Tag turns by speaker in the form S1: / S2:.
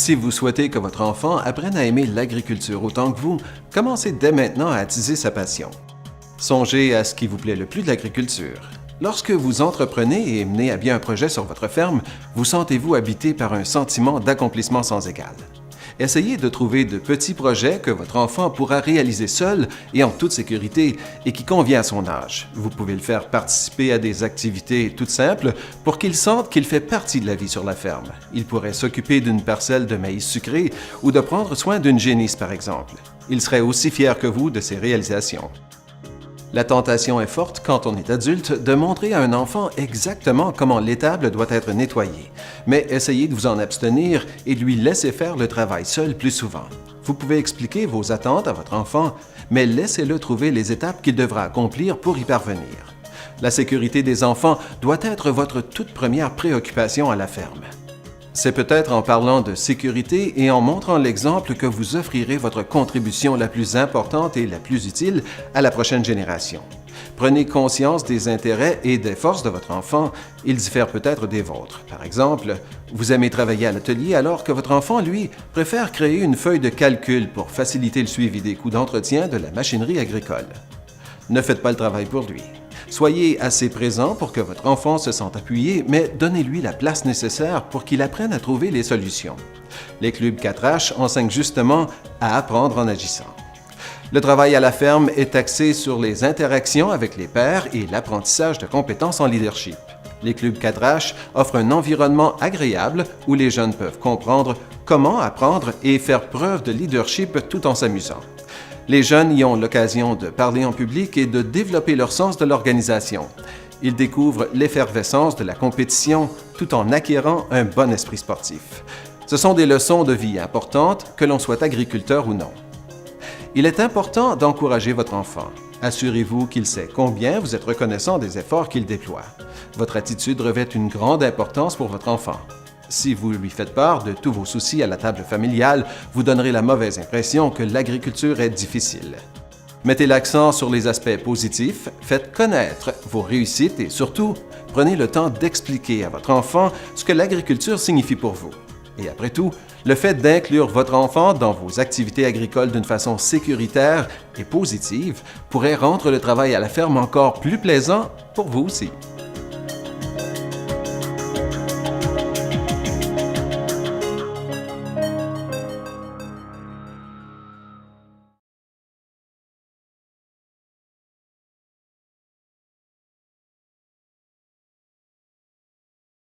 S1: Si vous souhaitez que votre enfant apprenne à aimer l'agriculture autant que vous, commencez dès maintenant à attiser sa passion. Songez à ce qui vous plaît le plus de l'agriculture. Lorsque vous entreprenez et menez à bien un projet sur votre ferme, vous sentez-vous habité par un sentiment d'accomplissement sans égal. Essayez de trouver de petits projets que votre enfant pourra réaliser seul et en toute sécurité et qui convient à son âge. Vous pouvez le faire participer à des activités toutes simples pour qu'il sente qu'il fait partie de la vie sur la ferme. Il pourrait s'occuper d'une parcelle de maïs sucré ou de prendre soin d'une génisse, par exemple. Il serait aussi fier que vous de ses réalisations. La tentation est forte quand on est adulte de montrer à un enfant exactement comment l'étable doit être nettoyée, mais essayez de vous en abstenir et de lui laisser faire le travail seul plus souvent. Vous pouvez expliquer vos attentes à votre enfant, mais laissez-le trouver les étapes qu'il devra accomplir pour y parvenir. La sécurité des enfants doit être votre toute première préoccupation à la ferme. C'est peut-être en parlant de sécurité et en montrant l'exemple que vous offrirez votre contribution la plus importante et la plus utile à la prochaine génération. Prenez conscience des intérêts et des forces de votre enfant. Ils diffèrent peut-être des vôtres. Par exemple, vous aimez travailler à l'atelier alors que votre enfant, lui, préfère créer une feuille de calcul pour faciliter le suivi des coûts d'entretien de la machinerie agricole. Ne faites pas le travail pour lui. Soyez assez présent pour que votre enfant se sente appuyé, mais donnez-lui la place nécessaire pour qu'il apprenne à trouver les solutions. Les clubs 4H enseignent justement à apprendre en agissant. Le travail à la ferme est axé sur les interactions avec les pairs et l'apprentissage de compétences en leadership. Les clubs 4H offrent un environnement agréable où les jeunes peuvent comprendre comment apprendre et faire preuve de leadership tout en s'amusant. Les jeunes y ont l'occasion de parler en public et de développer leur sens de l'organisation. Ils découvrent l'effervescence de la compétition tout en acquérant un bon esprit sportif. Ce sont des leçons de vie importantes, que l'on soit agriculteur ou non. Il est important d'encourager votre enfant. Assurez-vous qu'il sait combien vous êtes reconnaissant des efforts qu'il déploie. Votre attitude revêt une grande importance pour votre enfant. Si vous lui faites part de tous vos soucis à la table familiale, vous donnerez la mauvaise impression que l'agriculture est difficile. Mettez l'accent sur les aspects positifs, faites connaître vos réussites et surtout, prenez le temps d'expliquer à votre enfant ce que l'agriculture signifie pour vous. Et après tout, le fait d'inclure votre enfant dans vos activités agricoles d'une façon sécuritaire et positive pourrait rendre le travail à la ferme encore plus plaisant pour vous aussi.